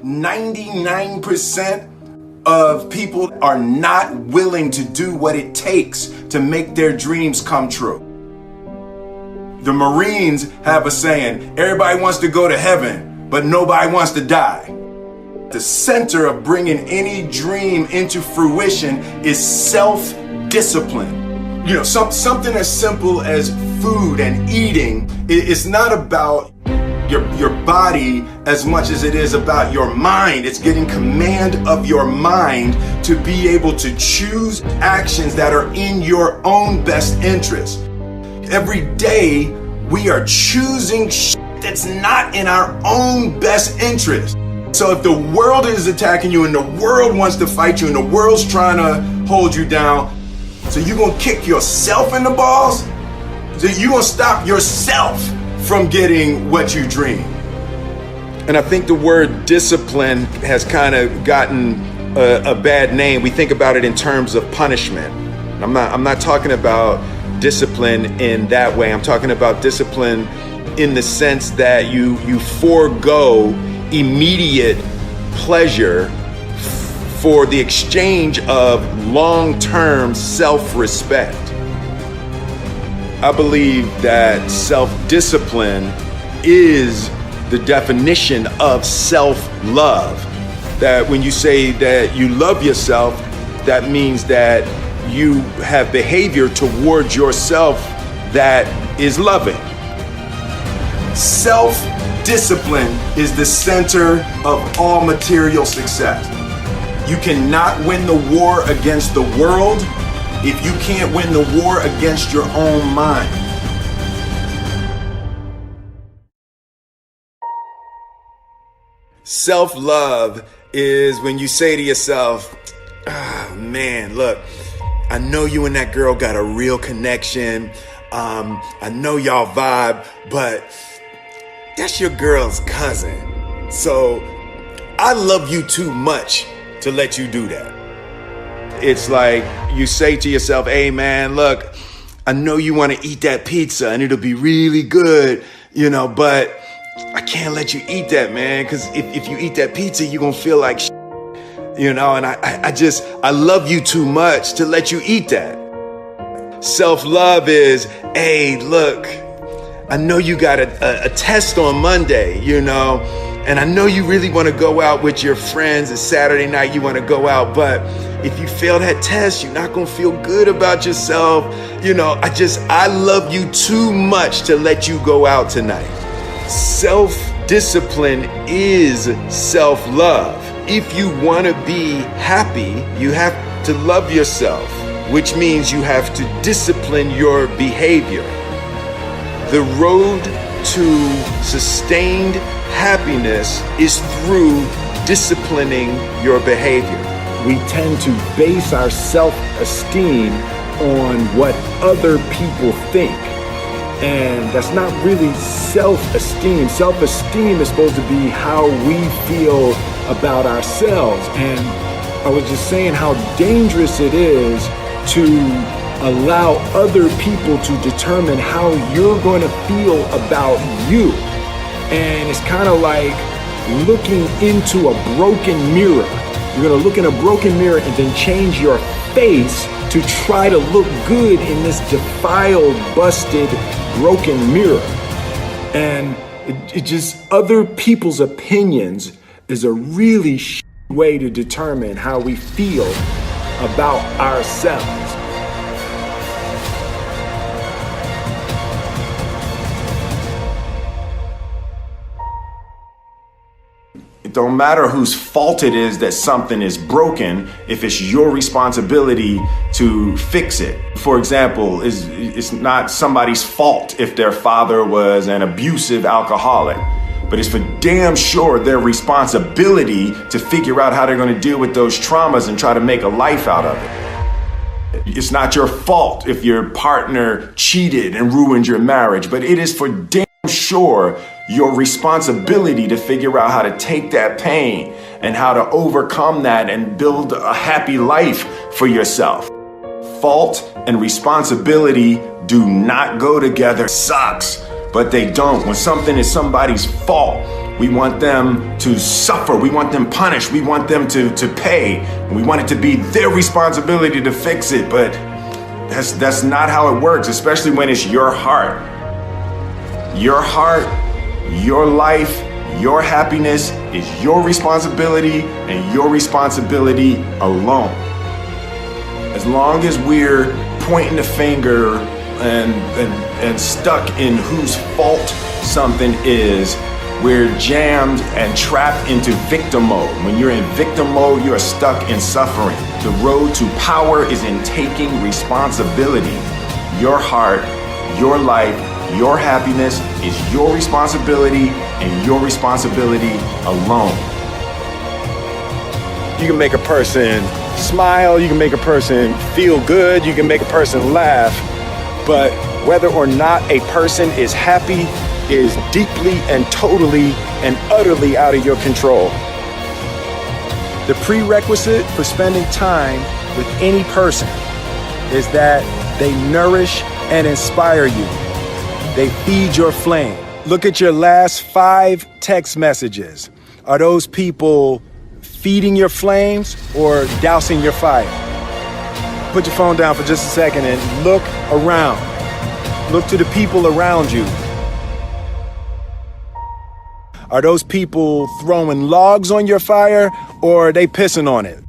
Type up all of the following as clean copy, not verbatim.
99% of people are not willing to do what it takes to make their dreams come true. The Marines have a saying, everybody wants to go to heaven, but nobody wants to die. The center of bringing any dream into fruition is self-discipline. Something as simple as food and eating is not about your body as much as it is about your mind. It's getting command of your mind to be able to choose actions that are in your own best interest. Every day we are choosing that's not in our own best interest. So if the world is attacking you and the world wants to fight you and the world's trying to hold you down, so you're gonna kick yourself in the balls? So you're gonna stop yourself from getting what you dream. And I think the word discipline has kind of gotten a bad name. We think about it in terms of punishment. I'm not talking about discipline in that way. I'm talking about discipline in the sense that you forego immediate pleasure for the exchange of long-term self-respect. I believe that self-discipline is the definition of self-love. That when you say that you love yourself, that means that you have behavior towards yourself that is loving. Self-discipline is the center of all material success. You cannot win the war against the world if you can't win the war against your own mind. Self-love is when you say to yourself, man, look, I know you and that girl got a real connection. I know y'all vibe, but that's your girl's cousin. So I love you too much to let you do that. It's like you say to yourself, hey man, look, I know you want to eat that pizza and it'll be really good, but I can't let you eat that, man, because if you eat that pizza, you're going to feel like and I love you too much to let you eat that. Self-love is, hey, look, I know you got a test on Monday, and I know you really want to go out with your friends. It's Saturday night, you want to go out, but if you fail that test, you're not going to feel good about yourself. I love you too much to let you go out tonight. Self-discipline is self-love. If you want to be happy, you have to love yourself, which means you have to discipline your behavior. The road to sustained happiness is through disciplining your behavior. We tend to base our self-esteem on what other people think. And that's not really self-esteem. Self-esteem is supposed to be how we feel about ourselves. And I was just saying how dangerous it is to allow other people to determine how you're going to feel about you. And it's kind of like looking into a broken mirror. You're going to look in a broken mirror and then change your face to try to look good in this defiled, busted, broken mirror. And it just, other people's opinions is a really way to determine how we feel about ourselves. It don't matter whose fault it is that something is broken if it's your responsibility to fix it. For example, it's not somebody's fault if their father was an abusive alcoholic, but it's for damn sure their responsibility to figure out how they're going to deal with those traumas and try to make a life out of it. It's not your fault if your partner cheated and ruined your marriage, but it is for damn sure your responsibility to figure out how to take that pain and how to overcome that and build a happy life for yourself. Fault and responsibility do not go together. Sucks. but they don't. When something is somebody's fault, we want them to suffer. We want them punished. We want them to pay. We want it to be their responsibility to fix it, but that's not how it works, especially when it's your heart. Your heart, your life, your happiness is your responsibility and your responsibility alone. As long as we're pointing the finger and stuck in whose fault something is, we're jammed and trapped into victim mode. When you're in victim mode, you're stuck in suffering. The road to power is in taking responsibility. Your heart, your life, your happiness is your responsibility and your responsibility alone. You can make a person smile, you can make a person feel good, you can make a person laugh, but whether or not a person is happy is deeply and totally and utterly out of your control. The prerequisite for spending time with any person is that they nourish and inspire you. They feed your flame. Look at your last 5 text messages. Are those people feeding your flames or dousing your fire? Put your phone down for just a second and look around. Look to the people around you. Are those people throwing logs on your fire or are they pissing on it?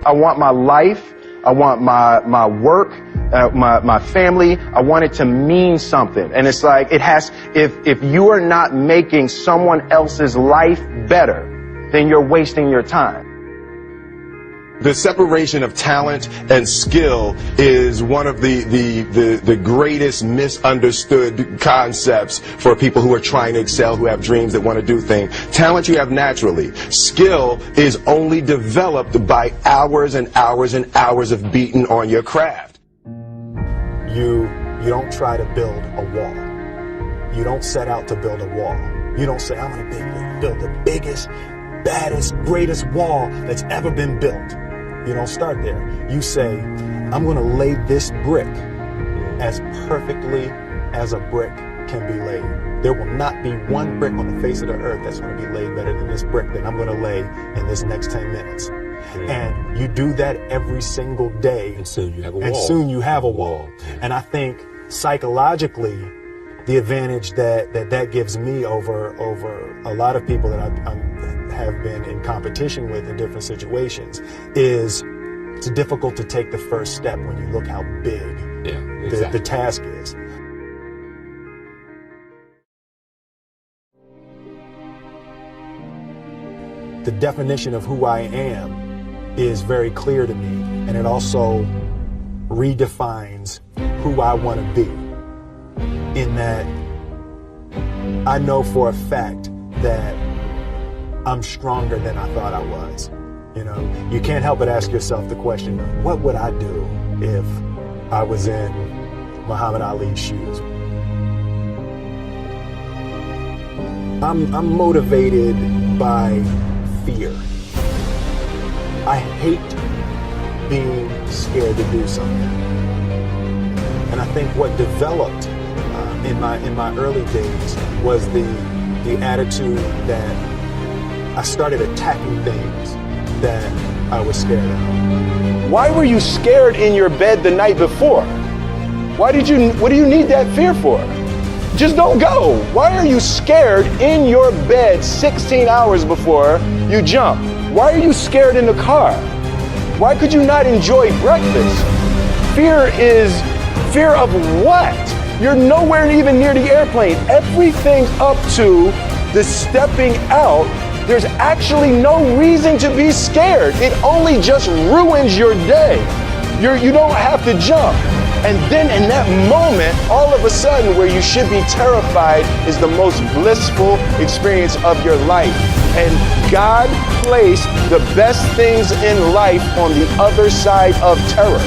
I want my life, I want my work, my family, I want it to mean something. And it's like, if you are not making someone else's life better, then you're wasting your time. The separation of talent and skill is one of the greatest misunderstood concepts for people who are trying to excel, who have dreams that want to do things. Talent you have naturally. Skill is only developed by hours and hours and hours of beating on your craft. You don't try to build a wall. You don't set out to build a wall. You don't say, I'm going to build the biggest, baddest, greatest wall that's ever been built. You don't start there. You say, I'm going to lay this brick as perfectly as a brick can be laid. There will not be one brick on the face of the earth that's going to be laid better than this brick that I'm going to lay in this next 10 minutes. And you do that every single day. And soon you have a wall. And soon you have a wall. And I think psychologically, the advantage that gives me over a lot of people that I have been in competition with in different situations is it's difficult to take the first step when you look how big the task is. The definition of who I am is very clear to me, and it also redefines who I want to be, in that I know for a fact that I'm stronger than I thought I was. You know, you can't help but ask yourself the question, what would I do if I was in Muhammad Ali's shoes? I'm motivated by fear. I hate being scared to do something. And I think what developed in my early days was the attitude that I started attacking things that I was scared of. Why were you scared in your bed the night before? What do you need that fear for? Just don't go. Why are you scared in your bed 16 hours before you jump? Why are you scared in the car? Why could you not enjoy breakfast? Fear of what? You're nowhere even near the airplane. Everything up to the stepping out, there's actually no reason to be scared. It only just ruins your day. You don't have to jump. And then in that moment, all of a sudden, where you should be terrified is the most blissful experience of your life. And God placed the best things in life on the other side of terror.